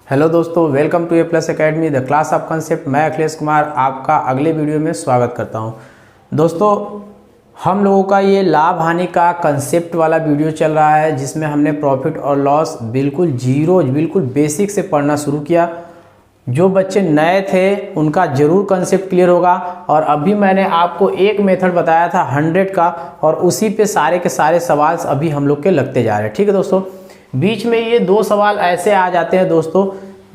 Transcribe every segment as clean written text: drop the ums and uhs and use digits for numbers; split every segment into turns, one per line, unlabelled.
Hello दोस्तों, welcome to A plus academy the class of concept. मैं अखिलेश कुमार आपका अगले वीडियो में स्वागत करता हूं। दोस्तों, हम लोगों का ये लाभ हानि का कंसेप्ट वाला वीडियो चल रहा है, जिसमें हमने प्रॉफिट और लॉस बिल्कुल जीरो, बिल्कुल बेसिक से पढ़ना शुरू किया। जो बच्चे नए थे उनका ज़रूर कंसेप्ट क्लियर होगा। और अभी मैंने आपको एक मेथड बताया था 100 का, और उसी पे सारे के सारे सवाल अभी हम लोग के लगते जा रहे हैं। ठीक है दोस्तों, बीच में ये दो सवाल ऐसे आ जाते हैं दोस्तों,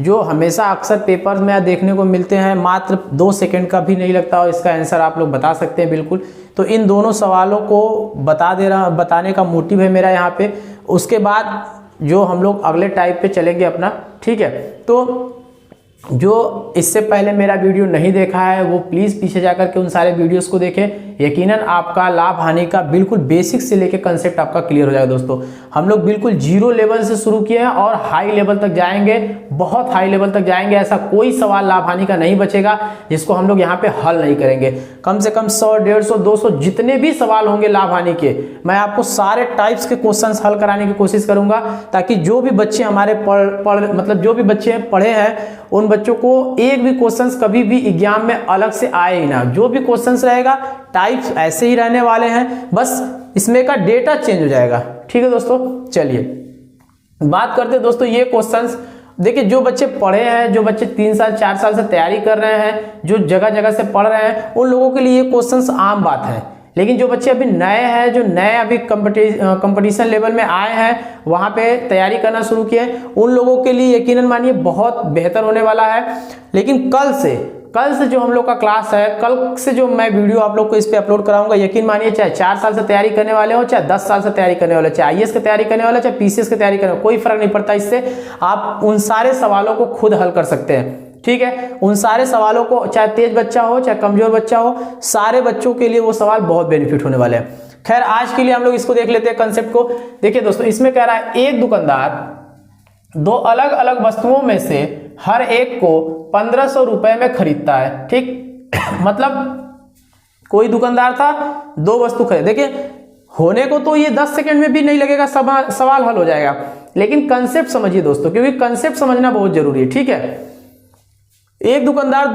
जो हमेशा अक्सर पेपर में देखने को मिलते हैं, मात्र 2 सेकंड का भी नहीं लगता और इसका आंसर आप लोग बता सकते हैं बिल्कुल। तो इन दोनों सवालों को बताने का मोटिव है मेरा यहाँ पे। उसके बाद जो हम लोग अगले टाइप पे चलेंगे अपना, ठीक है। तो जो इससे पहले मेरा वीडियो नहीं देखा है वो प्लीज़ पीछे जाकर के उन सारे वीडियोस को देखें। यकीनन आपका लाभ हानि का बिल्कुल बेसिक से लेके कंसेप्ट आपका क्लियर हो जाएगा। दोस्तों, हम लोग बिल्कुल जीरो लेवल से शुरू किए हैं और हाई लेवल तक जाएंगे, बहुत हाई लेवल तक जाएंगे। ऐसा कोई सवाल लाभ हानि का नहीं बचेगा जिसको हम लोग यहाँ पे हल नहीं करेंगे। कम से कम 100, 150, 200 जितने भी सवाल होंगे लाभ हानि के, मैं आपको सारे टाइप्स के क्वेश्चंस हल कराने की कोशिश करूंगा, ताकि जो भी बच्चे हमारे जो भी बच्चे पढ़े हैं उन बच्चों को एक भी क्वेश्चंस कभी भी एग्जाम में अलग से आए ही ना। जो भी क्वेश्चंस रहेगा टाइप्स ऐसे ही रहने वाले हैं, बस इसमें का डेटा चेंज हो जाएगा। ठीक है दोस्तों, चलिए बात करते हैं। दोस्तों, ये क्वेश्चंस देखिए, जो बच्चे पढ़े हैं, जो बच्चे 3 साल 4 साल से तैयारी कर रहे हैं, जो जगह जगह से पढ़ रहे हैं, उन लोगों के लिए ये क्वेश्चंस आम बात है। लेकिन जो बच्चे अभी नए हैं, जो नए अभी कंपटीशन लेवल में आए हैं, वहाँ पे तैयारी करना शुरू किए, उन लोगों के लिए यकीनन मानिए बहुत बेहतर होने वाला है। लेकिन कल से जो हम लोग का क्लास है, कल से जो मैं वीडियो आप लोग को इस पे अपलोड कराऊंगा, यकीन मानिए चाहे 4 साल से तैयारी करने वाले हो, चाहे 10 साल से तैयारी करने वाले, चाहे आईएएस की तैयारी करने वाले, चाहे पीसीएस की तैयारी करने वाले, कोई फर्क नहीं पड़ता। इससे आप उन सारे सवालों को खुद हल कर सकते हैं। ठीक है, उन सारे सवालों को, चाहे तेज बच्चा हो चाहे कमजोर बच्चा हो, सारे बच्चों के लिए वो सवाल बहुत बेनिफिट होने वाले हैं। खैर, आज के लिए हम लोग इसको देख लेते हैं कंसेप्ट को। देखिए दोस्तों, इसमें कह रहा है एक दुकानदार 2 अलग अलग वस्तुओं में से हर एक को 1500 रुपए में खरीदता है। ठीक मतलब कोई दुकानदार था, 2 वस्तु खरीद। देखिए, होने को तो ये 10 सेकंड में भी नहीं लगेगा, सवाल हल हो जाएगा। लेकिन कंसेप्ट समझिए दोस्तों, क्योंकि कंसेप्ट समझना बहुत जरूरी है। ठीक है, एक दुकानदार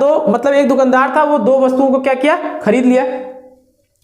था, वो 2 वस्तुओं को क्या किया, खरीद लिया।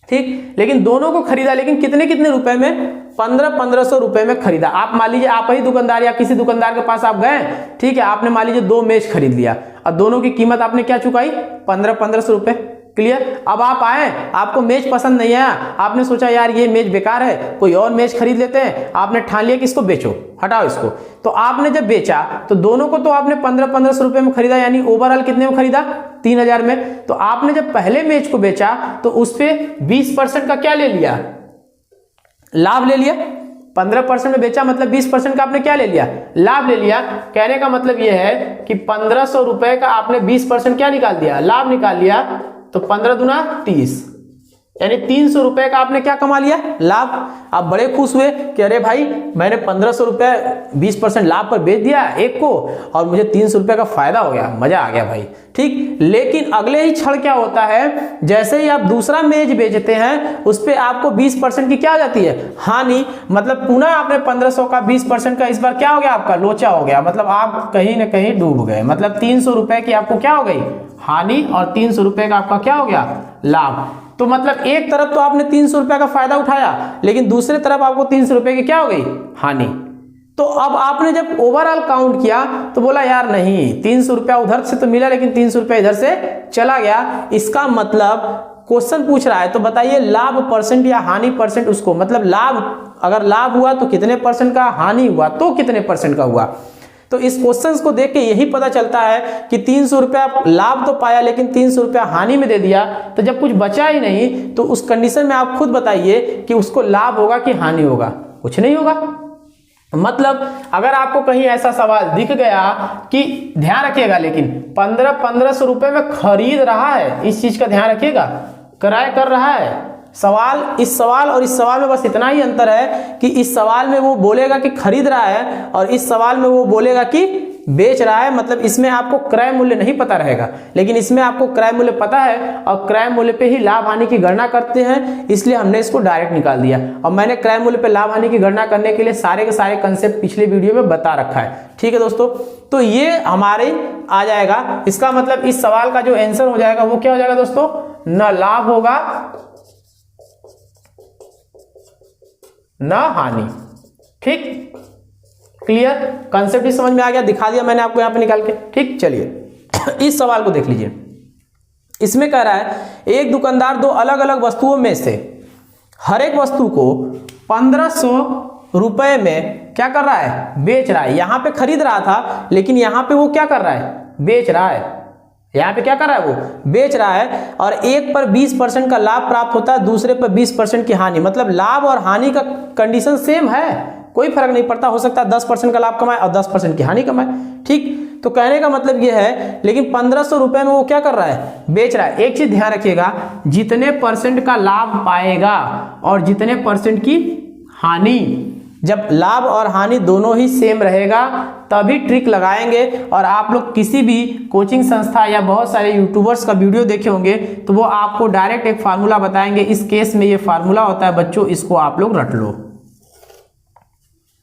ठीक, लेकिन दोनों को खरीदा, लेकिन कितने कितने रुपए में, 1500 रुपए में खरीदा। आप मान लीजिए, आप ही दुकानदार या किसी दुकानदार के पास आप गए, ठीक है, आपने मान लीजिए 2 मेज खरीद लिया और दोनों की कीमत आपने क्या चुकाई, 1500 रुपए। क्लियर। अब आप आए, आपको मेज पसंद नहीं आया, आपने सोचा यार ये मेज बेकार है, कोई और मेज खरीद लेते हैं। आपने ठान लिया कि इसको बेचो, हटाओ इसको। तो आपने जब बेचा तो दोनों को तो आपने 1500 रुपए में खरीदा, यानी ओवरऑल कितने में खरीदा, 3000 में। तो आपने जब पहले मेज को बेचा तो उस पर 20% का क्या ले लिया, लाभ ले लिया। 15% में बेचा मतलब 20% का आपने क्या ले लिया, लाभ ले लिया। कहने का मतलब यह है कि 1500 रुपए का आपने 20% क्या निकाल दिया, लाभ निकाल लिया। तो 15 दूना 30, यानी 300 रुपए का आपने क्या कमा लिया, लाभ। आप बड़े खुश हुए कि अरे भाई, मैंने 1500 रुपए 20% लाभ पर बेच दिया एक को और मुझे 300 रुपए का फायदा हो गया, मजा आ गया भाई। ठीक, लेकिन अगले ही क्षण क्या होता है, जैसे ही आप दूसरा मेज बेचते हैं उस पे आपको 20% की क्या हो जाती है, हानि। मतलब पुनः आपने 1500 का 20% का इस बार क्या हो गया, आपका लोचा हो गया। मतलब आप कहीं ना कहीं डूब गए। मतलब 300 रुपए की आपको क्या हो गई, हानि, और 300 रुपए का आपका क्या हो गया, लाभ। तो मतलब एक तरफ तो आपने 300 रुपए का फायदा उठाया, लेकिन दूसरी तरफ आपको 300 रुपए की क्या हो गई, हानि। तो अब आपने जब ओवरऑल काउंट किया तो बोला यार नहीं, 300 रुपया उधर से तो मिला, लेकिन 300 रुपया इधर से चला गया। इसका मतलब क्वेश्चन पूछ रहा है, तो बताइए लाभ परसेंट या हानि परसेंट उसको, मतलब लाभ, अगर लाभ हुआ तो कितने परसेंट का, हानि हुआ तो कितने परसेंट का हुआ। तो इस क्वेश्चंस को देख के यही पता चलता है कि 300 रुपया लाभ तो पाया, लेकिन 300 रुपया हानि में दे दिया। तो जब कुछ बचा ही नहीं, तो उस कंडीशन में आप खुद बताइए कि उसको लाभ होगा कि हानि होगा, कुछ नहीं होगा। मतलब अगर आपको कहीं ऐसा सवाल दिख गया कि, ध्यान रखिएगा, लेकिन 1500 रुपए में खरीद रहा है, इस चीज का ध्यान रखिएगा, क्रय कर रहा है। सवाल, इस सवाल और इस सवाल में बस इतना ही अंतर है कि इस सवाल में वो बोलेगा कि खरीद रहा है और इस सवाल में वो बोलेगा कि बेच रहा है, मतलब इसमें आपको क्रय मूल्य नहीं पता रहेगा, लेकिन इसमें आपको क्रय मूल्य पता है और क्रय मूल्य पे ही लाभ हानि की गणना करते हैं, इसलिए हमने इसको डायरेक्ट निकाल दिया। और मैंने क्रय मूल्य पे लाभ हानि की गणना करने के लिए सारे के सारे कंसेप्ट पिछले वीडियो में बता रखा है। ठीक है दोस्तों, तो ये हमारे आ जाएगा। इसका मतलब इस सवाल का जो आंसर हो जाएगा वो क्या हो जाएगा दोस्तों, न लाभ होगा न हानि। ठीक, क्लियर, कंसेप्ट समझ में आ गया, दिखा दिया मैंने आपको यहां पे निकाल के। ठीक, चलिए इस सवाल को देख लीजिए। इसमें कह रहा है एक दुकानदार दो अलग अलग वस्तुओं में से हर एक वस्तु को 1500 रुपए में क्या कर रहा है, बेच रहा है। यहां पे खरीद रहा था, लेकिन यहां पे वो क्या कर रहा है, बेच रहा है। यहां पे क्या कर रहा है, वो बेच रहा है। और एक पर 20% का लाभ प्राप्त होता है, दूसरे पर 20% की हानि। मतलब लाभ और हानि का कंडीशन सेम है, कोई फर्क नहीं पड़ता। हो सकता है 10% का लाभ कमाए और 10% की हानि कमाए। ठीक, तो कहने का मतलब ये है, लेकिन 1500 रुपए में वो क्या कर रहा है, बेच रहा है। एक चीज ध्यान रखिएगा, जितने परसेंट का लाभ पाएगा और जितने परसेंट की हानि, जब लाभ और हानि दोनों ही सेम रहेगा तभी ट्रिक लगाएंगे। और आप लोग किसी भी कोचिंग संस्था या बहुत सारे यूट्यूबर्स का वीडियो देखे होंगे तो वो आपको डायरेक्ट एक फार्मूला बताएंगे। इस केस में ये फार्मूला होता है बच्चों, इसको आप लोग रट लो।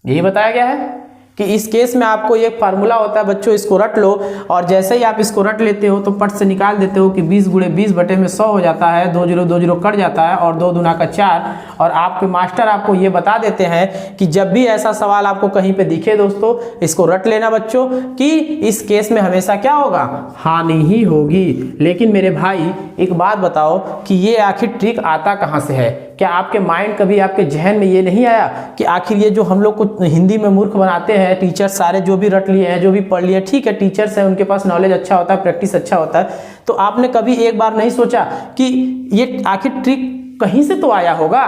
यही बताया गया है कि इस केस में आपको ये फार्मूला होता है बच्चों, इसको रट लो। और जैसे ही आप इसको रट लेते हो तो पट से निकाल देते हो कि 20 गुणे 20 बटे में 100 हो जाता है, 2 0 2 0 कट जाता है और 2 दूना का 4। और आपके मास्टर आपको ये बता देते हैं कि जब भी ऐसा सवाल आपको कहीं पे दिखे दोस्तों, इसको रट लेना बच्चों कि इस केस में हमेशा क्या होगा, हानि ही होगी। लेकिन मेरे भाई एक बात बताओ कि ये आखिर ट्रिक आता कहाँ से है? क्या आपके माइंड कभी आपके जहन में ये नहीं आया कि आखिर ये जो हम लोग को हिंदी में मूर्ख बनाते हैं टीचर, सारे जो भी रट लिए हैं, जो भी पढ़ लिए, ठीक है टीचर्स हैं, उनके पास नॉलेज अच्छा होता है, प्रैक्टिस अच्छा होता है, तो आपने कभी एक बार नहीं सोचा कि ये आखिर ट्रिक कहीं से तो आया होगा,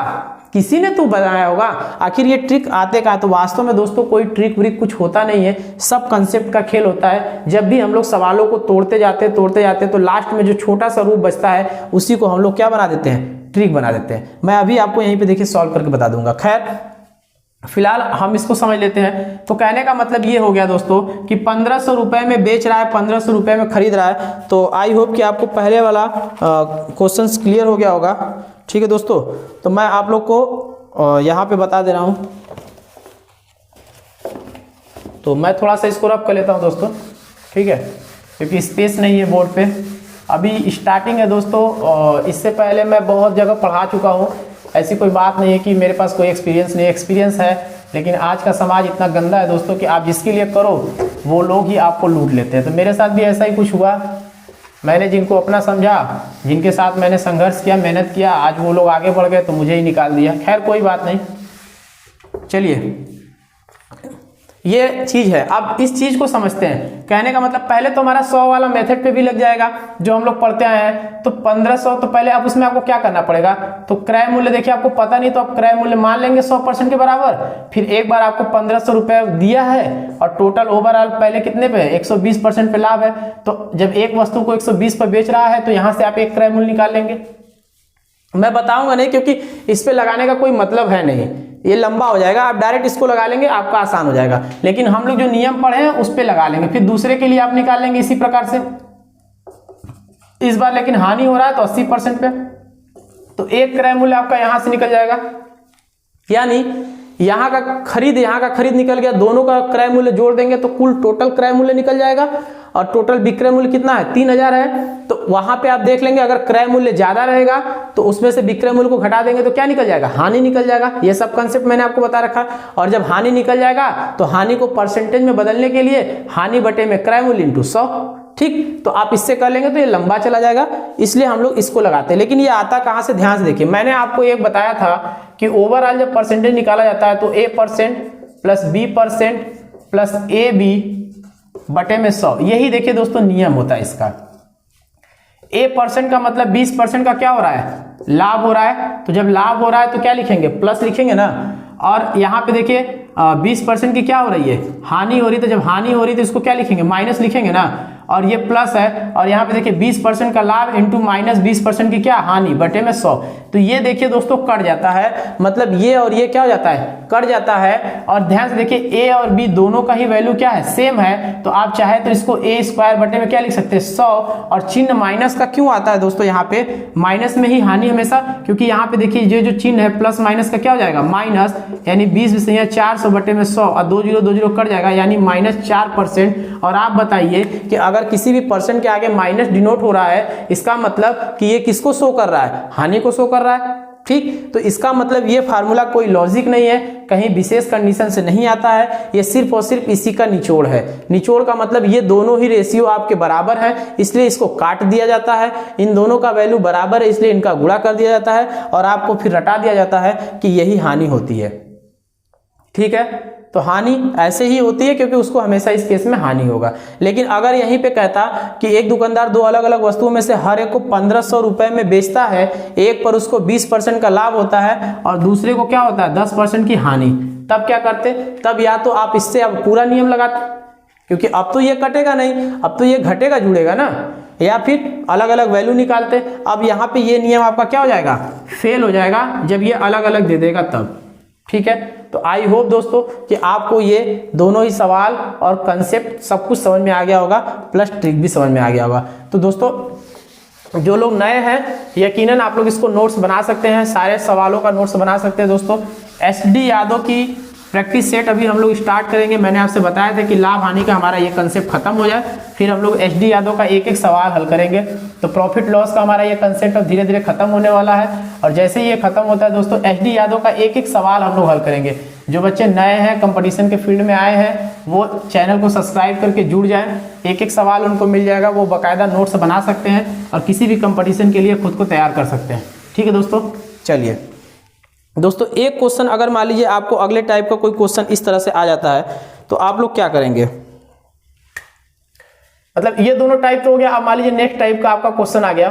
किसी ने तो बनाया होगा। आखिर ये ट्रिक आते का, तो वास्तव में दोस्तों कोई ट्रिक व्रिक कुछ होता नहीं है, सब कंसेप्ट का खेल होता है। जब भी हम लोग सवालों को तोड़ते जाते तो लास्ट में जो छोटा सा रूप बचता है उसी को हम लोग क्या बना देते हैं, ट्रिक बना देते हैं। मैं अभी आपको यहीं पे देखिए सॉल्व करके बता दूंगा। खैर फिलहाल हम इसको समझ लेते हैं। तो कहने का मतलब ये हो गया दोस्तों कि 1500 रुपए में बेच रहा है, 1500 रुपए में खरीद रहा है। तो आई होप कि आपको पहले वाला क्वेश्चंस क्लियर हो गया होगा। ठीक है दोस्तों, तो मैं आप लोग को यहाँ पे बता दे रहा हूँ। तो मैं थोड़ा सा इसको रब कर लेता हूँ दोस्तों, ठीक है, क्योंकि स्पेस नहीं है बोर्ड पे। अभी स्टार्टिंग है दोस्तों, इससे पहले मैं बहुत जगह पढ़ा चुका हूँ। ऐसी कोई बात नहीं है कि मेरे पास कोई एक्सपीरियंस नहीं, एक्सपीरियंस है। लेकिन आज का समाज इतना गंदा है दोस्तों कि आप जिसके लिए करो वो लोग ही आपको लूट लेते हैं। तो मेरे साथ भी ऐसा ही कुछ हुआ। मैंने जिनको अपना समझा, जिनके साथ मैंने संघर्ष किया, मेहनत किया, आज वो लोग आगे बढ़ गए तो मुझे ही निकाल दिया। खैर कोई बात नहीं, चलिए ये चीज है। अब इस चीज को समझते हैं। कहने का मतलब पहले तो हमारा 100 वाला मेथड पे भी लग जाएगा जो हम लोग पढ़ते आए हैं। तो 1500, तो पहले अब उसमें आपको क्या करना पड़ेगा, तो क्रय मूल्य देखिए आपको पता नहीं तो आप क्रय मूल्य मान लेंगे 100% के बराबर। फिर एक बार आपको 1500 रुपए दिया है और टोटल ओवरऑल पहले कितने पे, 120% पे लाभ है। तो जब एक वस्तु को 120 पर बेच रहा है तो यहां से आप एक क्रय मूल्य निकाल लेंगे। मैं बताऊंगा नहीं क्योंकि इस पे लगाने का कोई मतलब है नहीं, ये लंबा हो जाएगा। आप डायरेक्ट इसको लगा लेंगे, आपका आसान हो जाएगा। लेकिन हम लोग जो नियम पढ़े हैं उस पे लगा लेंगे। फिर दूसरे के लिए आप निकाल लेंगे इसी प्रकार से। इस बार लेकिन हानि हो रहा है तो 80% पे, तो एक क्रय मूल्य आपका यहां से निकल जाएगा। यानी यहाँ का खरीद निकल गया, दोनों का क्रय मूल्य जोड़ देंगे तो कुल टोटल क्रय मूल्य निकल जाएगा। और टोटल विक्रय मूल्य कितना है, 3000 है। तो वहां पे आप देख लेंगे अगर क्रय मूल्य ज्यादा रहेगा तो उसमें से विक्रय मूल्य को घटा देंगे तो क्या निकल जाएगा, हानि निकल जाएगा। ये सब कंसेप्ट मैंने आपको बता रखा। और जब हानि निकल जाएगा तो हानि को परसेंटेज में बदलने के लिए हानि बटे में क्रय मूल्य इंटू 100। ठीक, तो आप इससे कर लेंगे तो ये लंबा चला जाएगा, इसलिए हम लोग इसको लगाते हैं। लेकिन ये आता कहां से, ध्यान से देखिए। मैंने आपको एक बताया था कि ओवरऑल जब परसेंटेज निकाला जाता है तो A% plus B% plus AB बटे में 100। यही देखिए दोस्तों नियम होता है इसका। A% का मतलब 20% का क्या हो रहा है, लाभ हो रहा है। तो जब लाभ हो रहा है तो क्या लिखेंगे, प्लस लिखेंगे ना। और यहाँ पे देखिए 20% की क्या हो रही है, हानि हो रही। तो जब हानि हो रही तो इसको क्या लिखेंगे, माइनस लिखेंगे ना। और ये प्लस है, और यहाँ पे देखिए 20% का लाभ इंटू माइनस 20% की क्या हानि बटे में 100। तो ये देखिए दोस्तों कट जाता है, मतलब ये और ये क्या हो जाता है, कट जाता है। और ध्यान से देखिए ए और बी दोनों का ही वैल्यू क्या है, सेम है, तो आप चाहे तो इसको ए स्क्वायर बटे में क्या लिख सकते हैं 100। और चिन्ह माइनस का क्यों आता है दोस्तों, यहाँ पे माइनस में ही हानि हमेशा, क्योंकि यहाँ पे देखिए ये जो चिन्ह है प्लस माइनस का क्या हो जाएगा माइनस, यानी 20 से 400 बटे में 100 और 2 0 कट जाएगा, यानी -4%। और आप बताइए कि अगर किसी भी परसेंट के आगे माइनस डिनोट हो रहा है, इसका मतलब कि ये किसको शो कर रहा है, हानि को शो कर रहा है। ठीक, तो इसका मतलब ये फार्मूला कोई लॉजिक नहीं है, कहीं विशेष कंडीशन से नहीं आता है, ये सिर्फ और सिर्फ इसी का निचोड़ है। निचोड़ का मतलब ये दोनों ही रेशियो आपके बराबर है, इसलिए इसको काट दिया जाता है। इन दोनों का वैल्यू बराबर है, इसलिए इनका गुणा कर दिया जाता है और आपको फिर रटा दिया जाता है कि यही हानि होती है। ठीक है, तो हानि ऐसे ही होती है क्योंकि उसको हमेशा इस केस में हानि होगा। लेकिन अगर यहीं पे कहता कि एक दुकानदार दो अलग अलग वस्तुओं में से हर एक को 1500 रुपए में बेचता है, एक पर उसको 20% का लाभ होता है और दूसरे को क्या होता है 10% की हानि, तब क्या करते, तब या तो आप इससे अब पूरा नियम लगाते, क्योंकि अब तो ये कटेगा नहीं, अब तो ये घटेगा जुड़ेगा ना, या फिर अलग अलग वैल्यू निकालते। अब यहाँ पे ये नियम आपका क्या हो जाएगा, फेल हो जाएगा जब ये अलग अलग दे देगा तब। ठीक है, तो आई होप दोस्तों कि आपको ये दोनों ही सवाल और कंसेप्ट सब कुछ समझ में आ गया होगा, प्लस ट्रिक भी समझ में आ गया होगा। तो दोस्तों जो लोग नए हैं यकीनन आप लोग इसको नोट्स बना सकते हैं, सारे सवालों का नोट्स बना सकते हैं दोस्तों। SD यादव की प्रैक्टिस सेट अभी हम लोग स्टार्ट करेंगे। मैंने आपसे बताया था कि लाभ हानि का हमारा ये कंसेप्ट खत्म हो जाए, फिर हम लोग SD यादव का एक एक सवाल हल करेंगे। तो प्रॉफिट लॉस का हमारा ये कंसेप्ट अब धीरे धीरे खत्म होने वाला है, और जैसे ही ये खत्म होता है दोस्तों SD यादव का एक एक सवाल हम लोग हल करेंगे। जो बच्चे नए हैं कंपटीशन के फील्ड में आए हैं वो चैनल को सब्सक्राइब करके जुड़ जाएं, एक एक सवाल उनको मिल जाएगा, वो बाकायदा नोट्स बना सकते हैं और किसी भी कंपटीशन के लिए खुद को तैयार कर सकते हैं। ठीक है दोस्तों, चलिए दोस्तों एक क्वेश्चन अगर मान लीजिए आपको अगले टाइप का कोई क्वेश्चन इस तरह से आ जाता है तो आप लोग क्या करेंगे, मतलब ये दोनों टाइप तो हो गया, अब मान लीजिए नेक्स्ट टाइप का आपका क्वेश्चन आ गया।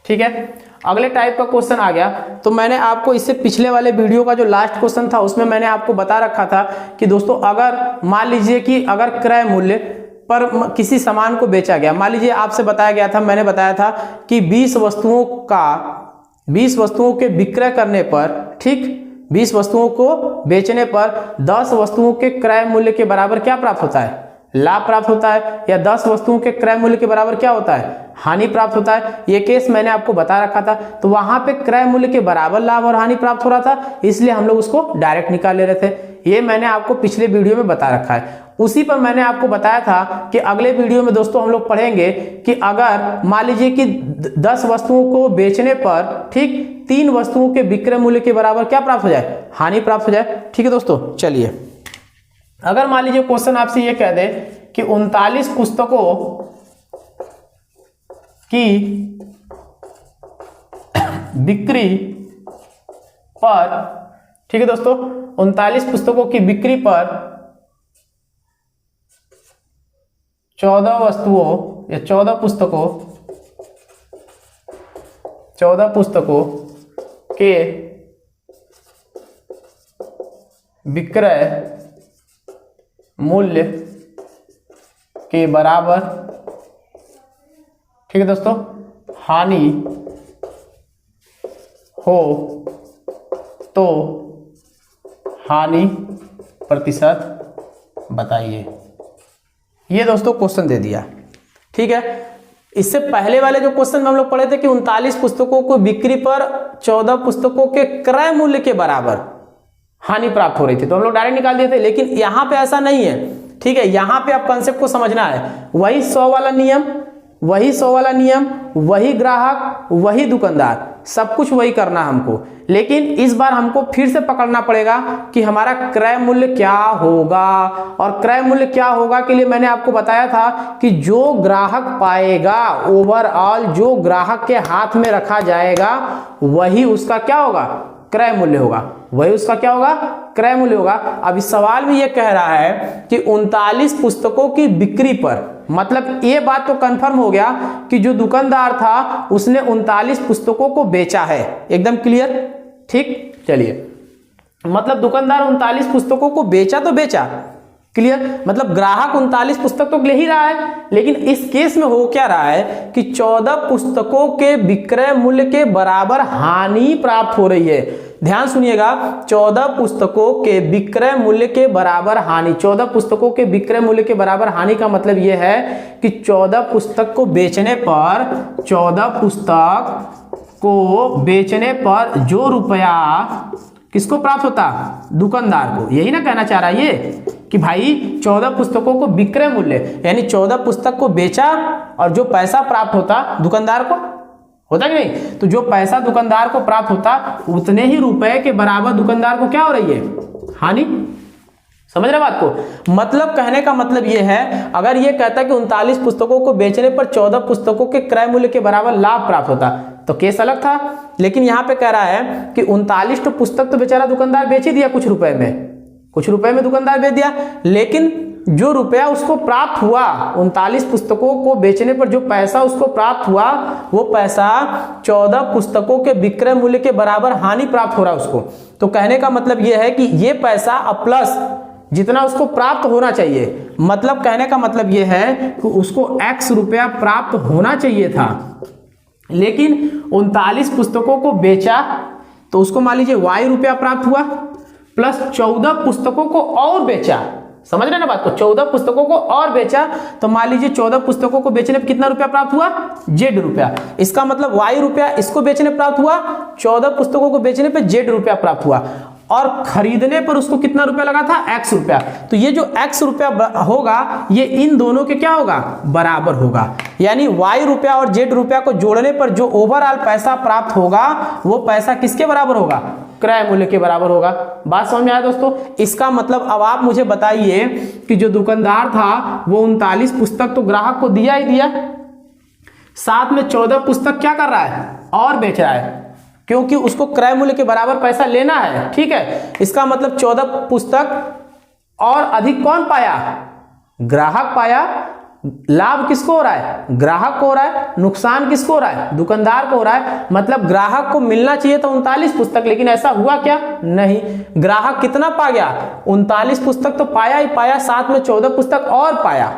ठीक है, अगले टाइप का क्वेश्चन आ गया, तो मैंने आपको इससे पिछले वाले वीडियो का जो लास्ट क्वेश्चन था उसमें मैंने आपको बता रखा था कि दोस्तों अगर मान लीजिए कि अगर क्रय मूल्य पर किसी सामान को बेचा गया, मान लीजिए आपसे बताया गया था, मैंने बताया था कि 20 वस्तुओं के विक्रय करने पर, ठीक 20 वस्तुओं को बेचने पर 10 वस्तुओं के क्रय मूल्य के बराबर क्या प्राप्त होता है, लाभ प्राप्त होता है, या 10 वस्तुओं के क्रय मूल्य के बराबर क्या होता है, हानि प्राप्त होता है। ये केस मैंने आपको बता रखा था, तो वहां पे क्रय मूल्य के बराबर लाभ और हानि प्राप्त हो रहा था, इसलिए हम लोग उसको डायरेक्ट निकाल ले रहे थे। ये मैंने आपको पिछले वीडियो में बता रखा है। उसी पर मैंने आपको बताया था कि अगले वीडियो में दोस्तों हम लोग पढ़ेंगे कि अगर मान लीजिए कि 10 वस्तुओं को बेचने पर, ठीक 3 वस्तुओं के विक्रय मूल्य के बराबर क्या प्राप्त हो जाए, हानि प्राप्त हो जाए। ठीक है दोस्तों, चलिए अगर मान लीजिए क्वेश्चन आपसे ये कह दे कि 39 पुस्तकों की बिक्री पर, ठीक है दोस्तों 39 पुस्तकों की बिक्री पर 14 वस्तुओं या 14 पुस्तकों के विक्रय मूल्य के बराबर, ठीक है दोस्तों, हानि हो तो हानि प्रतिशत बताइए। ये दोस्तों क्वेश्चन दे दिया। ठीक है, इससे पहले वाले जो क्वेश्चन में हम लोग पढ़े थे कि 39 पुस्तकों को बिक्री पर 14 पुस्तकों के क्रय मूल्य के बराबर हानि प्राप्त हो रही थी, तो हम लोग डायरेक्ट निकाल दिए थे। लेकिन यहां पे ऐसा नहीं है। ठीक है, यहां पे आप कंसेप्ट को समझना है, वही 100 वाला नियम, वही ग्राहक, वही दुकानदार, सब कुछ वही करना हमको। लेकिन इस बार हमको फिर से पकड़ना पड़ेगा कि हमारा क्रय मूल्य क्या होगा, और क्रय मूल्य क्या होगा के लिए मैंने आपको बताया था कि जो ग्राहक पाएगा, ओवरऑल जो ग्राहक के हाथ में रखा जाएगा वही उसका क्या होगा, क्रय मूल्य होगा, वही उसका क्या होगा, क्रय मूल्य होगा। अब इस सवाल में ये कह रहा है कि 39 पुस्तकों की बिक्री पर, मतलब ये बात तो कंफर्म हो गया कि जो दुकानदार था उसने 39 पुस्तकों को बेचा है, एकदम क्लियर। ठीक, चलिए मतलब दुकानदार 39 पुस्तकों को बेचा तो बेचा, क्लियर, मतलब ग्राहक 39 पुस्तक तो ले ही रहा है, लेकिन इस केस में हो क्या रहा है कि 14 पुस्तकों के विक्रय मूल्य के बराबर हानि प्राप्त हो रही है। ध्यान सुनिएगा, 14 पुस्तकों के विक्रय मूल्य के बराबर हानि। 14 पुस्तकों के विक्रय मूल्य के बराबर हानि का मतलब यह है कि 14 पुस्तक को बेचने पर 14 पुस्तक को बेचने पर जो रुपया किसको प्राप्त होता, दुकानदार को। यही ना कहना चाह रहा है ये कि भाई 14 पुस्तकों को विक्रय मूल्य यानी 14 पुस्तक को बेचा और जो पैसा प्राप्त होता दुकानदार को, होता कि नहीं, तो जो पैसा दुकानदार को प्राप्त होता उतने ही रुपए के बराबर दुकानदार को क्या हो रही है, हानि। समझ रहे बात को, मतलब कहने का मतलब ये है, अगर ये कहता कि 39 पुस्तकों को बेचने पर 14 पुस्तकों के क्रय मूल्य के बराबर लाभ प्राप्त होता तो केस अलग था, लेकिन यहाँ पे कह रहा है कि 39 पुस्तक तो बेचारा दुकानदार बेच ही दिया, कुछ रुपए में दुकानदार बेच दिया, लेकिन जो रुपया उसको प्राप्त हुआ 39 पुस्तकों को बेचने पर जो पैसा उसको प्राप्त हुआ वो पैसा 14 पुस्तकों के विक्रय मूल्य के बराबर हानि प्राप्त हो रहा है उसको। तो कहने का मतलब यह है कि ये पैसा प्लस जितना उसको प्राप्त होना चाहिए, मतलब कहने का मतलब यह है कि उसको x रुपया प्राप्त होना चाहिए था, लेकिन 39 पुस्तकों को बेचा तो उसको मान लीजिए y रुपया प्राप्त हुआ, प्लस 14 पुस्तकों को और बेचा। समझ रहे ना बात को, 14 पुस्तकों को और बेचा तो मान लीजिए 14 पुस्तकों को बेचने पर कितना रुपया प्राप्त हुआ, z रुपया। इसका मतलब y रुपया इसको बेचने प्राप्त हुआ, 14 पुस्तकों को बेचने पर z रुपया प्राप्त हुआ, और खरीदने पर उसको कितना रुपया लगा था, x रुपया। तो ये जो x रुपया होगा ये इन दोनों के क्या होगा, बराबर होगा। यानी y रुपया और z रुपया को जोड़ने पर जो ओवरऑल पैसा प्राप्त होगा वो पैसा किसके बराबर होगा, क्रय मूल्य के बराबर होगा। बात समझ में आया दोस्तों। इसका मतलब अब आप मुझे बताइए कि जो दुकानदार था वो 39 पुस्तक तो ग्राहक को दिया ही दिया, साथ में 14 पुस्तक क्या कर रहा है, और बेच रहा है, क्योंकि उसको क्रय मूल्य के बराबर पैसा लेना है। ठीक है, इसका मतलब 14 पुस्तक और अधिक कौन पाया, ग्राहक पाया। लाभ किसको हो रहा है, ग्राहक को हो रहा है, नुकसान किसको हो रहा है, दुकानदार को हो रहा है। मतलब ग्राहक को मिलना चाहिए था 39 पुस्तक, लेकिन ऐसा हुआ क्या, नहीं। ग्राहक कितना पा गया, 39 पुस्तक तो पाया ही पाया, साथ में 14 पुस्तक और पाया,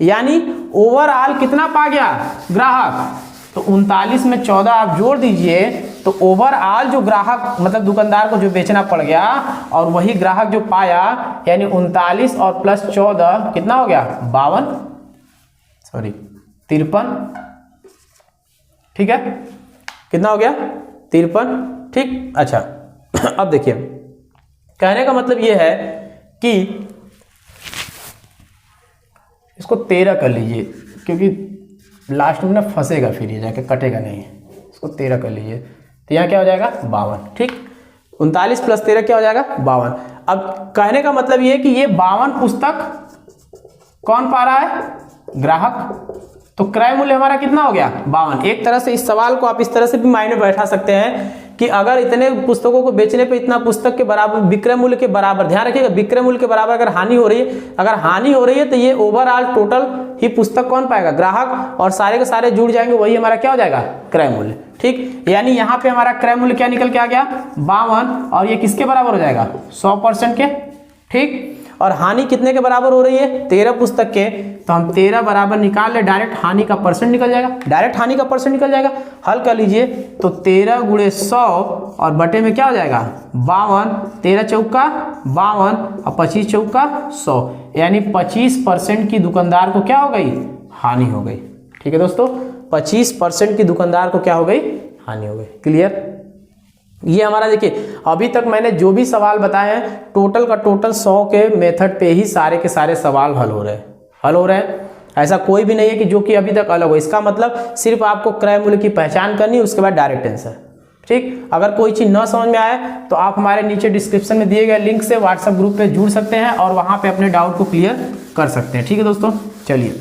यानी ओवरऑल कितना पा गया ग्राहक। तो 39 में 14 आप जोड़ दीजिए तो ओवरऑल जो ग्राहक मतलब दुकानदार को जो बेचना पड़ गया और वही ग्राहक जो पाया, यानी 39 और प्लस 14 कितना हो गया, 53। ठीक है, कितना हो गया, 53। ठीक, अच्छा अब देखिए, कहने का मतलब यह है कि इसको 13 कर लीजिए, क्योंकि लास्ट में ना फंसेगा, फिर ये जाके कटेगा नहीं। इसको 13 कर लीजिए तो यहाँ क्या हो जाएगा, 52। ठीक, 39 प्लस 13 क्या हो जाएगा, 52। अब कहने का मतलब ये है कि ये 52 पुस्तक कौन पा रहा है, ग्राहक। तो क्रय मूल्य हमारा कितना हो गया, 52। एक तरह से इस सवाल को आप इस तरह से भी मायने बैठा सकते हैं कि अगर इतने पुस्तकों को बेचने पे इतना पुस्तक के बराबर विक्रय मूल्य के बराबर, ध्यान रखिएगा विक्रय मूल्य के बराबर अगर हानि हो रही है, अगर हानि हो रही है तो ये ओवरऑल टोटल ही पुस्तक कौन पाएगा, ग्राहक, और सारे के सारे जुड़ जाएंगे, वही हमारा क्या हो जाएगा, क्रय मूल्य। ठीक, यानी यहाँ पे हमारा क्रय मूल्य क्या निकल के आ गया, 52, और ये किसके बराबर हो जाएगा, 100% के। ठीक, और हानि कितने के बराबर हो रही है, 13 पुस्तक के, तो हम 13 बराबर निकाल ले, डायरेक्ट हानि का परसेंट निकल जाएगा, डायरेक्ट हानि का परसेंट निकल जाएगा। हल कर लीजिए तो 13 गुणे 100 और बटे में क्या हो जाएगा, 52, 13 चौका 52 और 25 चौका 100, यानी 25% की दुकानदार को क्या हो गई, हानि हो गई। ठीक है दोस्तों, 25% की दुकानदार को क्या हो गई, हानि हो गई। क्लियर। ये हमारा देखिए, अभी तक मैंने जो भी सवाल बताए हैं टोटल का टोटल 100 के मेथड पे ही सारे के सारे सवाल हल हो रहे हैं। ऐसा कोई भी नहीं है कि जो कि अभी तक अलग हो। इसका मतलब सिर्फ आपको क्रय मूल्य की पहचान करनी है, उसके बाद डायरेक्ट आंसर। ठीक, अगर कोई चीज़ न समझ में आए तो आप हमारे नीचे डिस्क्रिप्शन में दिए गए लिंक से व्हाट्सएप ग्रुप पे जुड़ सकते हैं और वहाँ पे अपने डाउट को क्लियर कर सकते हैं। ठीक है दोस्तों, चलिए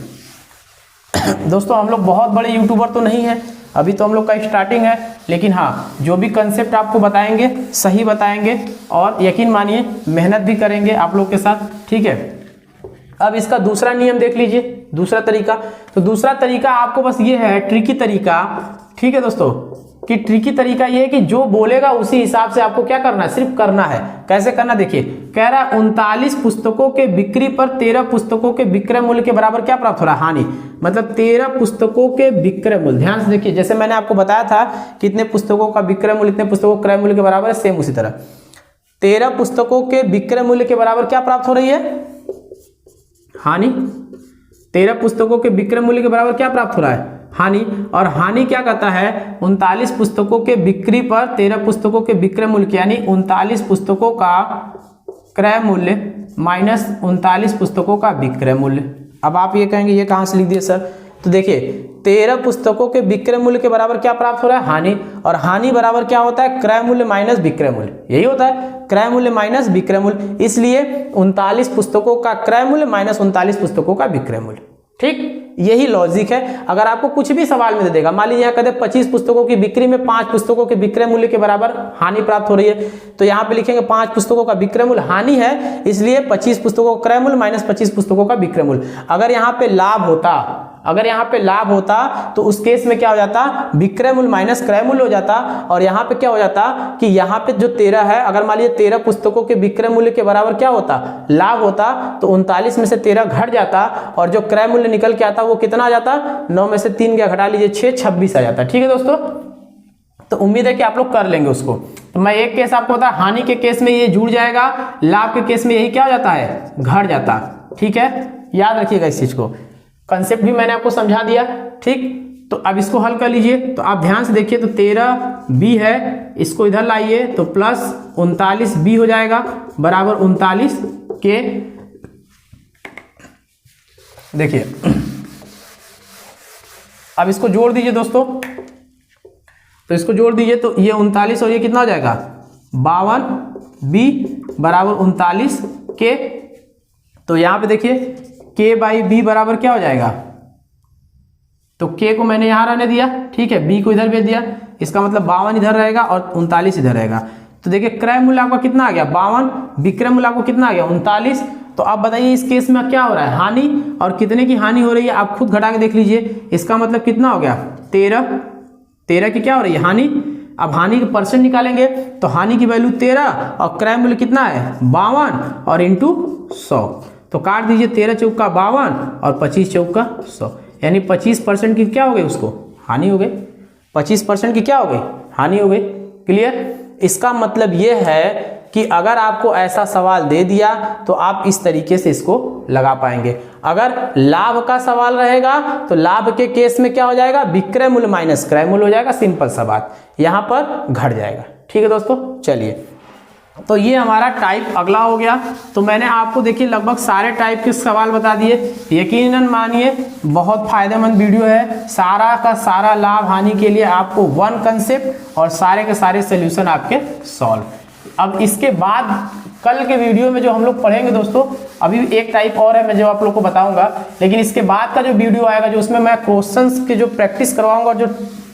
दोस्तों, हम लोग बहुत बड़े यूट्यूबर तो नहीं हैं, अभी तो हम लोग का स्टार्टिंग है, लेकिन हाँ जो भी कंसेप्ट आपको बताएंगे सही बताएंगे और यकीन मानिए मेहनत भी करेंगे आप लोग के साथ। ठीक है, अब इसका दूसरा नियम देख लीजिए, दूसरा तरीका। तो दूसरा तरीका आपको बस ये है, ट्रिकी तरीका। ठीक है दोस्तों, कि ट्रिकी तरीका ये है कि जो बोलेगा उसी हिसाब से आपको क्या करना है, सिर्फ करना है। कैसे करना देखिए, कह रहा है 39 पुस्तकों के बिक्री पर 13 पुस्तकों के विक्रय मूल्य के बराबर क्या प्राप्त हो रहा है, हानि। मतलब 13 पुस्तकों के विक्रय मूल्य, ध्यान से देखिए, जैसे मैंने आपको बताया था कितने पुस्तकों का विक्रय मूल्य इतने पुस्तकों के क्रय मूल्य के बराबर है, सेम उसी तरह 13 पुस्तकों के विक्रय मूल्य के बराबर क्या प्राप्त हो रही है, हानि। 13 पुस्तकों के विक्रय मूल्य के बराबर क्या प्राप्त हो रहा है, हानि। और हानि क्या कहता है, 39 पुस्तकों के बिक्री पर 13 पुस्तकों के विक्रय मूल्य, यानी 39 पुस्तकों का क्रय मूल्य माइनस 39 पुस्तकों का विक्रय मूल्य। अब आप ये कहेंगे ये कहां से लिख दिए सर, तो देखिए 13 पुस्तकों के विक्रय मूल्य के बराबर क्या प्राप्त हो रहा है, हानि। और हानि बराबर क्या होता है, क्रय मूल्य माइनस विक्रय मूल्य, यही होता है, क्रय मूल्य माइनस विक्रय मूल्य। इसलिए 39 पुस्तकों का क्रय मूल्य माइनस 39 पुस्तकों का विक्रय मूल्य। ठीक, यही लॉजिक है। अगर आपको कुछ भी सवाल में दे देगा, मान लीजिए यहाँ कहते 25 पुस्तकों की बिक्री में 5 पुस्तकों के विक्रय मूल्य के बराबर हानि प्राप्त हो रही है, तो यहाँ पे लिखेंगे 5 पुस्तकों का विक्रय मूल्य हानि है, इसलिए 25 पुस्तकों का क्रय मूल्य माइनस 25 पुस्तकों का विक्रय मूल्य। अगर यहाँ पे लाभ होता, तो उस केस में क्या हो जाता, विक्रय मूल्य माइनस क्रय मूल्य हो जाता। और यहाँ पे क्या हो जाता कि यहाँ पे जो 13 है, अगर मान लीजिए 13 पुस्तकों के विक्रय मूल्य के बराबर क्या होता, लाभ होता, तो 39 में से 13 घट जाता और जो क्रय मूल्य निकल के आता वो कितना आ जाता, 9 में से 3 क्या घटा लीजिए 6, 26 आ जाता। ठीक है दोस्तों, तो उम्मीद है कि आप लोग कर लेंगे उसको। तो मैं एक केस आपको बताया, हानि के केस में ये जुड़ जाएगा, लाभ के केस में यही क्या हो जाता है, घट जाता। ठीक है, याद रखिएगा इस चीज को, कंसेप्ट भी मैंने आपको समझा दिया। ठीक, तो अब इसको हल कर लीजिए। तो आप ध्यान से देखिए, तो 13b है, इसको इधर लाइए तो प्लस 39b हो जाएगा बराबर 39 के, देखिए अब इसको जोड़ दीजिए दोस्तों, तो इसको जोड़ दीजिए तो ये 39 और ये कितना हो जाएगा 52b बराबर 39 के। तो यहां पे देखिए k बाई बी बराबर क्या हो जाएगा, तो k को मैंने यहां रहने दिया, ठीक है, b को इधर भेज दिया, इसका मतलब 52 इधर रहेगा और 39 इधर रहेगा। तो देखिए क्रय मूल्य आपका कितना आ गया 52, विक्रय मूल्य आपको कितना आ गया 39। तो आप बताइए इस केस में क्या हो रहा है, हानि, और कितने की हानि हो रही है आप खुद घटा के देख लीजिए। इसका मतलब कितना हो गया 13 की क्या हो रही है हानि। अब हानि के परसेंट निकालेंगे तो हानि की वैल्यू 13 और क्रय मूल्य कितना है 52 और इंटू 100, तो काट दीजिए 13 चौका 52 और 25 चौका 100, यानी 25% की क्या हो गई उसको हानि हो गई, 25% की क्या हो गई हानि हो गई। क्लियर, इसका मतलब ये है कि अगर आपको ऐसा सवाल दे दिया तो आप इस तरीके से इसको लगा पाएंगे। अगर लाभ का सवाल रहेगा तो लाभ के केस में क्या हो जाएगा, विक्रय मूल्य माइनस क्रय मूल्य हो जाएगा, सिंपल सा बात, यहां पर घट जाएगा। ठीक है दोस्तों, चलिए तो ये हमारा टाइप अगला हो गया। तो मैंने आपको देखिए लगभग सारे टाइप के सवाल बता दिए, यकीनन मानिए बहुत फायदेमंद वीडियो है, सारा का सारा लाभ हानि के लिए आपको वन कंसेप्ट और सारे के सारे सोल्यूशन आपके सॉल्व। अब इसके बाद कल के वीडियो में जो हम लोग पढ़ेंगे दोस्तों, अभी एक टाइप और है मैं जो आप लोग को बताऊंगा, लेकिन इसके बाद का जो वीडियो आएगा जो उसमें मैं क्वेश्चंस के जो प्रैक्टिस करवाऊंगा और जो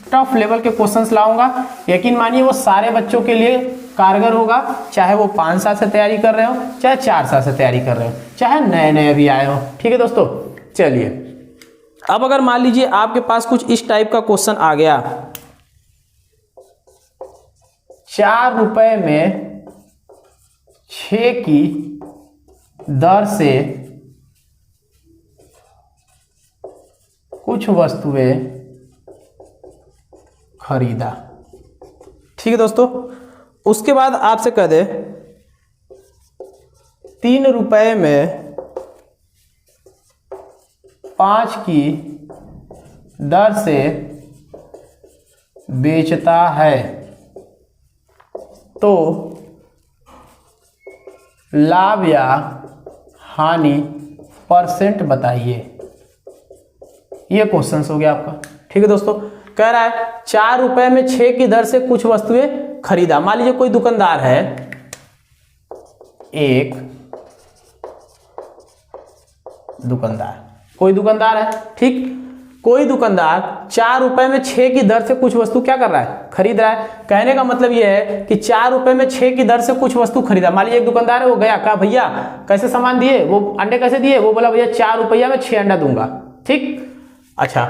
टफ लेवल के क्वेश्चंस लाऊंगा, यकीन मानिए वो सारे बच्चों के लिए कारगर होगा, चाहे वो 5 साल से तैयारी कर रहे हो, चाहे 4 साल से तैयारी कर रहे हो, चाहे नए नए अभी आए हो। ठीक है दोस्तों, चलिए अब अगर मान लीजिए आपके पास कुछ इस टाइप का क्वेश्चन आ गया, 4 रुपए में 6 की दर से कुछ वस्तुएं खरीदा। ठीक है दोस्तों, उसके बाद आपसे कह दे 3 रुपए में 5 की दर से बेचता है, तो लाभ या हानि परसेंट बताइए। ये क्वेश्चन हो गया आपका। ठीक है दोस्तों, कह रहा है 4 रुपए में 6 की दर से कुछ वस्तुएं खरीदा। मान लीजिए कोई दुकानदार है, एक दुकानदार, कोई दुकानदार है, ठीक, कोई दुकानदार 4 रुपए में 6 की दर से कुछ वस्तु क्या कर रहा है, खरीद रहा है। कहने का मतलब यह है कि 4 रुपए में 6 की दर से कुछ वस्तु खरीदा। मान लीजिए एक दुकानदार है, वो गया, कहा भैया कैसे सामान दिए, वो अंडे कैसे दिए, वो बोला भैया 4 रुपया में 6 अंडा दूंगा। ठीक, अच्छा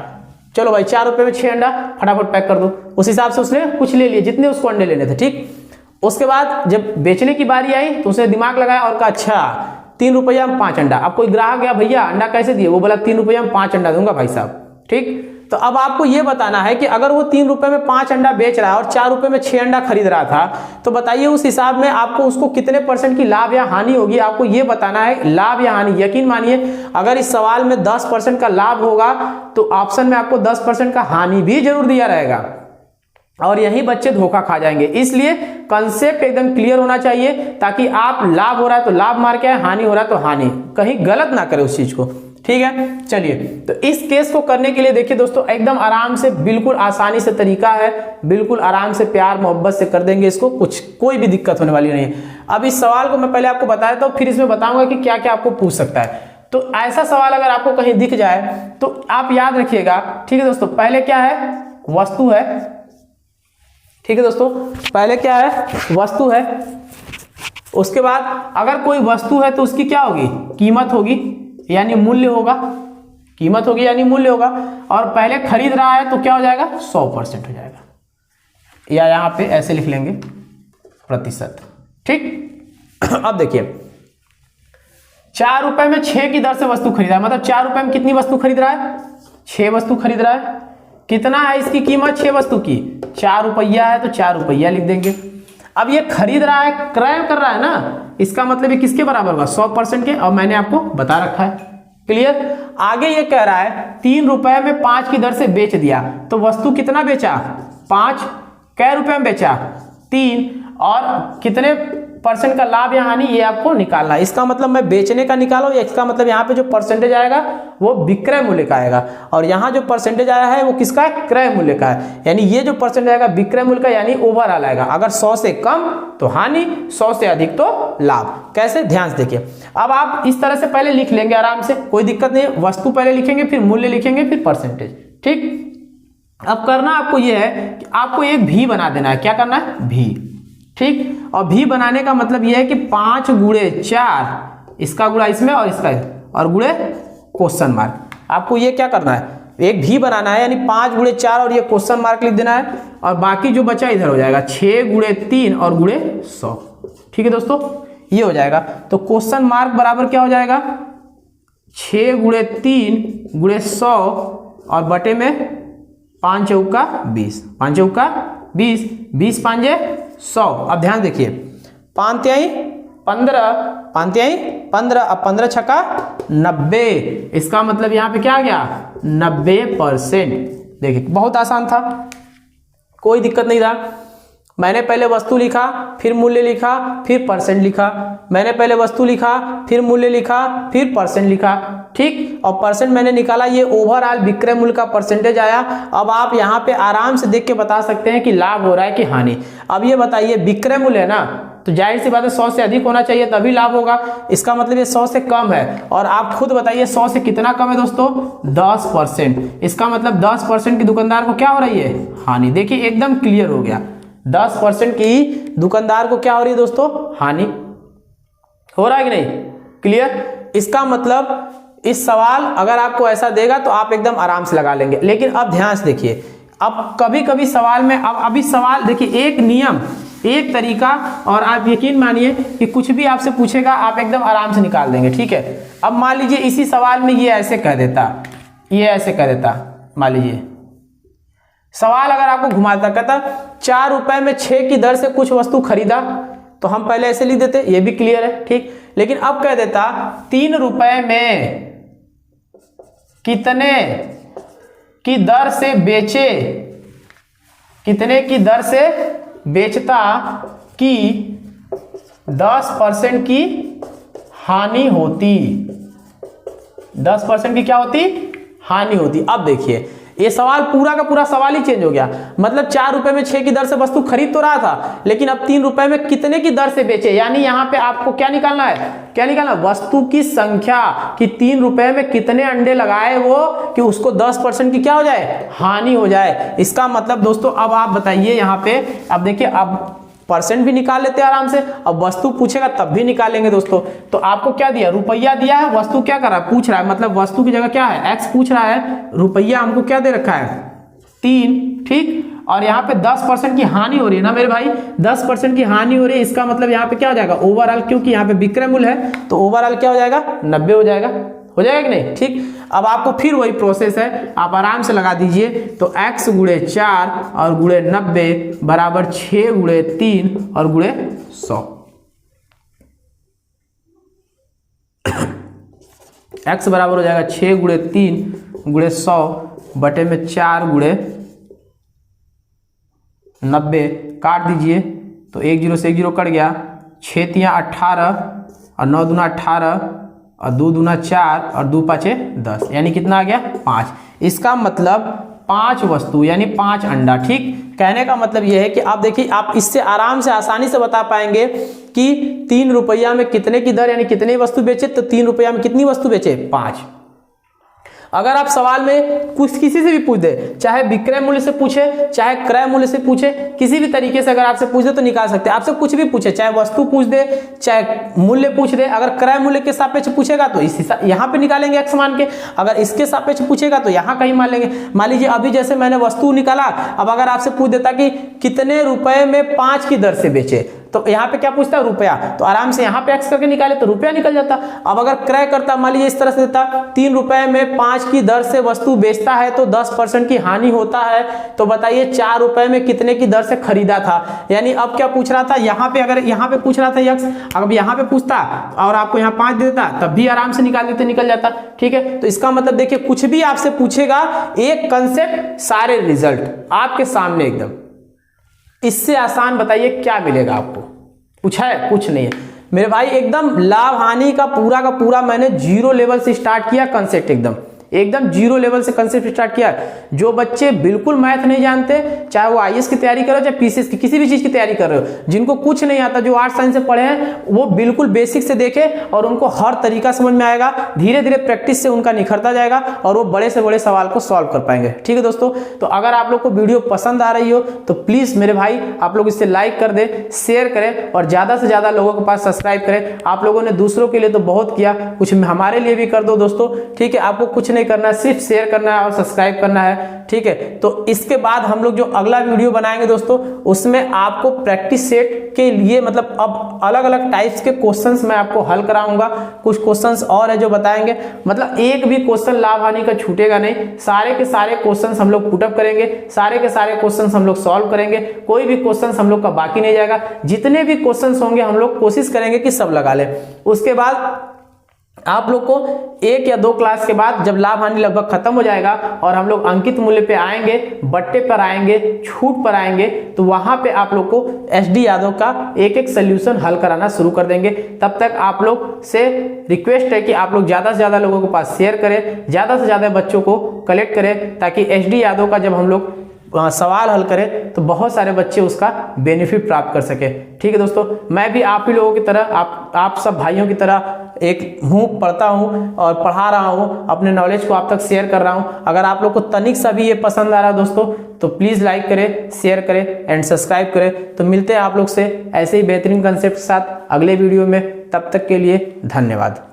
चलो भाई 4 रुपए में 6 अंडा फटाफट पैक कर दो। उस हिसाब से उसने कुछ ले लिए जितने उसको अंडे लेने थे, ठीक। उसके बाद जब बेचने की बारी आई तो उसने दिमाग लगाया और कहा अच्छा 3 रुपया में 5 अंडा। अब कोई ग्राहक गया, भैया अंडा कैसे दिए? वो बोला 3 रुपया में 5 अंडा दूंगा भाई साहब, ठीक। तो अब आपको ये बताना है कि अगर वो 3 रुपए में 5 अंडा बेच रहा है और 4 रुपए में 6 अंडा खरीद रहा था, तो बताइए उस हिसाब में आपको उसको कितने % की लाभ या हानि होगी, आपको ये बताना है, लाभ या हानि। यकीन मानिए अगर इस सवाल में 10% का लाभ होगा तो ऑप्शन में आपको 10% का हानि भी जरूर दिया रहेगा, और यही बच्चे धोखा खा जाएंगे। इसलिए कंसेप्ट एकदम क्लियर होना चाहिए ताकि आप लाभ हो रहा है तो लाभ मार के आए, हानि हो रहा है तो हानि, कहीं गलत ना करें उस चीज को, ठीक है। चलिए, तो इस केस को करने के लिए देखिए दोस्तों, एकदम आराम से, बिल्कुल आसानी से तरीका है, बिल्कुल आराम से प्यार मोहब्बत से कर देंगे इसको, कोई भी दिक्कत होने वाली नहीं है। अब इस सवाल को मैं पहले आपको बताया था, फिर इसमें बताऊंगा कि क्या क्या आपको पूछ सकता है। तो ऐसा सवाल अगर आपको कहीं दिख जाए तो आप याद रखिएगा, ठीक है दोस्तों। पहले क्या है? वस्तु है, ठीक है दोस्तों। पहले क्या है? वस्तु है। उसके बाद अगर कोई वस्तु है तो उसकी क्या होगी? कीमत होगी, यानी मूल्य होगा, कीमत होगी यानी मूल्य होगा। और पहले खरीद रहा है तो क्या हो जाएगा? 100% हो जाएगा, या यहां पे ऐसे लिख लेंगे प्रतिशत, ठीक। अब देखिए 4 रुपए में 6 की दर से वस्तु खरीदा है, मतलब 4 रुपए में कितनी वस्तु खरीद रहा है? 6 वस्तु खरीद रहा है। कितना है इसकी कीमत 6 वस्तु की? 4 रुपया है तो 4 रुपया लिख देंगे। अब ये खरीद रहा है, क्रय कर रहा है ना, इसका मतलब ये किसके बराबर होगा? 100% के, और मैंने आपको बता रखा है, क्लियर। आगे ये कह रहा है 3 रुपए में 5 की दर से बेच दिया, तो वस्तु कितना बेचा? 5। कै रुपए में बेचा? 3। और कितने % का लाभ या हानि, ये आपको निकालना है। इसका मतलब मैं बेचने का निकालो, या इसका मतलब यहाँ पे जो % आएगा वो विक्रय मूल्य का आएगा, और यहाँ जो % आया है वो किसका है? क्रय मूल्य का है। यानी ये जो % आएगा विक्रय मूल्य का, यानी ओवरऑल आएगा। अगर 100 से कम तो हानि, 100 से अधिक तो लाभ। कैसे? ध्यान से देखिए। अब आप इस तरह से पहले लिख लेंगे आराम से, कोई दिक्कत नहीं है। वस्तु पहले लिखेंगे, फिर मूल्य लिखेंगे, फिर %, ठीक। अब करना आपको ये है कि आपको एक भी बना देना है। क्या करना है? भी, ठीक। और भी बनाने का मतलब यह है कि 5 गुणे 4, इसका गुणा इसमें और इसका, और गुणे क्वेश्चन मार्क। आपको ये क्या करना है? एक भी बनाना है, यानी 5 गुणे 4 और ये क्वेश्चन मार्क लिख देना है, और बाकी जो बचा इधर हो जाएगा 6 गुणे 3 और गुणे 100, ठीक है दोस्तों, ये हो जाएगा। तो क्वेश्चन मार्क बराबर क्या हो जाएगा? 6 गुणे 3 गुणे 100 और बटे में 5 चौका 20, 5 चौका 20, 20 5 100। अब ध्यान देखिए, 5 तिहाई 15, 5 तिहाई 15, अब 15 छक्का 90। इसका मतलब यहाँ पे क्या आ गया? 90%। देखिए बहुत आसान था, कोई दिक्कत नहीं था। मैंने पहले वस्तु लिखा, फिर मूल्य लिखा, फिर % लिखा। मैंने पहले वस्तु लिखा, फिर मूल्य लिखा, फिर % लिखा, ठीक। और % मैंने निकाला, ये ओवरऑल विक्रय मूल्य का % आया। अब आप यहाँ पे आराम से देख के बता सकते हैं कि लाभ हो रहा है कि हानि। अब ये बताइए, विक्रय मूल्य है ना, तो जाहिर सी बात है 100 से अधिक होना चाहिए तभी लाभ होगा। इसका मतलब ये 100 से कम है, और आप खुद बताइए 100 से कितना कम है दोस्तों? 10%। इसका मतलब 10% की दुकानदार को क्या हो रही है? हानि। देखिए एकदम क्लियर हो गया, 10% की दुकानदार को क्या हो रही है दोस्तों? हानि। हो रहा है कि नहीं? क्लियर। इसका मतलब इस सवाल अगर आपको ऐसा देगा तो आप एकदम आराम से लगा लेंगे। लेकिन अब ध्यान से देखिए, अब कभी कभी सवाल में, अब अभी सवाल देखिए, एक नियम, एक तरीका, और आप यकीन मानिए कि कुछ भी आपसे पूछेगा आप एकदम आराम से निकाल देंगे, ठीक है। अब मान लीजिए इसी सवाल में ये ऐसे कह देता, ये ऐसे कह देता, मान लीजिए सवाल अगर आपको घुमाता, कहता 4 रुपए में 6 की दर से कुछ वस्तु खरीदा, तो हम पहले ऐसे लिख देते, ये भी क्लियर है, ठीक। लेकिन अब कह देता 3 रुपए में कितने की दर से बेचे, कितने की दर से बेचता कि 10% की हानि होती, 10% की क्या होती? हानि होती। अब देखिए ये सवाल पूरा का पूरा सवाल ही चेंज हो गया। मतलब 4 रुपए में 6 की दर से वस्तु खरीद तो रहा था, लेकिन अब 3 रुपए में कितने की दर से बेचे, यानी यहां पे आपको क्या निकालना है? क्या निकालना? वस्तु की संख्या, कि 3 रुपए में कितने अंडे लगाए वो, कि उसको 10% की क्या हो जाए? हानि हो जाए। इसका मतलब दोस्तों अब आप बताइए यहाँ पे, अब देखिए, अब परसेंट भी निकाल लेते हैं आराम से, अब वस्तु पूछेगा तब भी निकालेंगे दोस्तों। तो आपको क्या दिया, रुपया दिया है, वस्तु क्या कर रहा है, पूछ रहा है, मतलब वस्तु की जगह क्या है x पूछ रहा है, रुपया हमको क्या दे रखा है 3, ठीक। और यहाँ पे 10% की हानि हो रही है ना मेरे भाई, 10% की हानि हो रही है, इसका मतलब यहाँ पे क्या हो जाएगा ओवरऑल, क्योंकि यहाँ पे विक्रय मूल्य है तो ओवरऑल क्या हो जाएगा 90 हो जाएगा कि नहीं, ठीक। अब आपको फिर वही प्रोसेस है, आप आराम से लगा दीजिए। तो x गुणे 4 और गुणे 90 बराबर 6 गुणे 3 और गुणे 100। x बराबर हो जाएगा 6 गुणे 3 गुणे 100 बटे में 4 गुणे 90, काट दीजिए तो 1 0 से 1 0 कट गया, 6 3 18 और 9 दूना 18 और 2 दूना 4 और 2 5 10, यानी कितना आ गया 5। इसका मतलब 5 वस्तु यानी 5 अंडा, ठीक। कहने का मतलब यह है कि आप देखिए, आप इससे आराम से आसानी से बता पाएंगे कि 3 रुपया में कितने की दर यानी कितने वस्तु बेचे, तो 3 रुपया में कितनी वस्तु बेचे 5। अगर आप सवाल में कुछ किसी से भी पूछ दे, चाहे विक्रय मूल्य से पूछे चाहे क्रय मूल्य से पूछे, किसी भी तरीके से अगर आपसे पूछ दे तो निकाल सकते हैं। आपसे कुछ भी पूछे, चाहे वस्तु पूछ दे चाहे मूल्य पूछ दे, अगर क्रय मूल्य के सापेक्ष पूछेगा तो इस यहाँ पे निकालेंगे x मान के, अगर इसके सापेक्ष पूछेगा तो यहाँ कहीं मान लेंगे। मान लीजिए अभी जैसे मैंने वस्तु निकाला, अब अगर आपसे पूछ देता कि कितने रुपए में 5 की दर से बेचे, तो यहाँ पे क्या पूछता है रुपया, तो आराम से यहाँ पे x करके निकाले तो रुपया निकल जाता। अब अगर क्रय करता, मान लीजिए इस तरह से देता 3 रुपए में 5 की दर से वस्तु बेचता है तो 10% की हानि होता है, तो बताइए 4 रुपए में कितने की दर से खरीदा था। यानी अब क्या पूछ रहा था यहाँ पे, अगर यहाँ पे पूछ रहा था x, अगर यहाँ पे पूछता और आपको यहाँ 5 देता तब भी आराम से निकाल देते, निकल जाता, ठीक है। तो इसका मतलब देखिए, कुछ भी आपसे पूछेगा, एक कंसेप्ट सारे रिजल्ट आपके सामने एकदम। इससे आसान बताइए क्या मिलेगा आपको, कुछ है? कुछ नहीं है मेरे भाई। एकदम लाभ हानि का पूरा मैंने 0 लेवल से स्टार्ट किया कंसेप्ट, एकदम 0 लेवल से कंसेप्ट स्टार्ट किया। जो बच्चे बिल्कुल मैथ नहीं जानते, चाहे वो आईएएस की तैयारी कर रहे हो चाहे पीसीएस की, किसी भी चीज की तैयारी कर रहे हो, जिनको कुछ नहीं आता, जो आर्ट्स साइंस से पढ़े हैं, वो बिल्कुल बेसिक से देखे और उनको हर तरीका समझ में आएगा। धीरे धीरे प्रैक्टिस से उनका निखरता जाएगा और वो बड़े से बड़े सवाल को सॉल्व कर पाएंगे, ठीक है दोस्तों। तो अगर आप लोग को वीडियो पसंद आ रही हो तो प्लीज मेरे भाई आप लोग इसे लाइक कर दे, शेयर करें और ज्यादा से ज्यादा लोगों के पास सब्सक्राइब करें। आप लोगों ने दूसरों के लिए तो बहुत किया, कुछ हमारे लिए भी कर दो दोस्तों, ठीक है। आपको कुछ नहीं करना है, सिर्फ शेयर करना है और सब्सक्राइब करना है, ठीक है। तो इसके बाद हम लोग जो अगला वीडियो बनाएंगे दोस्तों, उसमें आपको प्रैक्टिस सेट के लिए मतलब अब अलग अलग टाइप्स के क्वेश्चंस मैं आपको हल कराऊंगा। कुछ क्वेश्चंस और है जो बताएंगे, मतलब एक भी क्वेश्चन लाभ हानि का छूटेगा नहीं, सारे के सारे क्वेश्चंस हम लोग पुटअप करेंगे, सारे के सारे क्वेश्चंस हम लोग सॉल्व करेंगे, कोई भी क्वेश्चंस हम लोग का बाकी नहीं जाएगा। जितने भी क्वेश्चंस होंगे हम लोग कोशिश करेंगे कि सब लगा लें। उसके बाद आप लोग को 1 या 2 क्लास के बाद जब लाभ हानि लगभग खत्म हो जाएगा और हम लोग अंकित मूल्य पे आएंगे, बट्टे पर आएंगे, छूट पर आएंगे, तो वहां पे आप लोग को एसडी यादव का एक सोल्यूशन हल कराना शुरू कर देंगे। तब तक आप लोग से रिक्वेस्ट है कि आप लोग ज्यादा से ज्यादा लोगों के पास शेयर करें, ज्यादा से ज्यादा बच्चों को कलेक्ट करें, ताकि एसडी यादव का जब हम लोग सवाल हल करें तो बहुत सारे बच्चे उसका बेनिफिट प्राप्त कर सके, ठीक है दोस्तों। मैं भी आप ही लोगों की तरह, आप सब भाइयों की तरह एक हूँ, पढ़ता हूँ और पढ़ा रहा हूँ, अपने नॉलेज को आप तक शेयर कर रहा हूँ। अगर आप लोग को तनिक सा भी ये पसंद आ रहा है दोस्तों, तो प्लीज़ लाइक करें, शेयर करें एंड सब्सक्राइब करें। तो मिलते हैं आप लोग से ऐसे ही बेहतरीन कंसेप्ट के साथ अगले वीडियो में, तब तक के लिए धन्यवाद।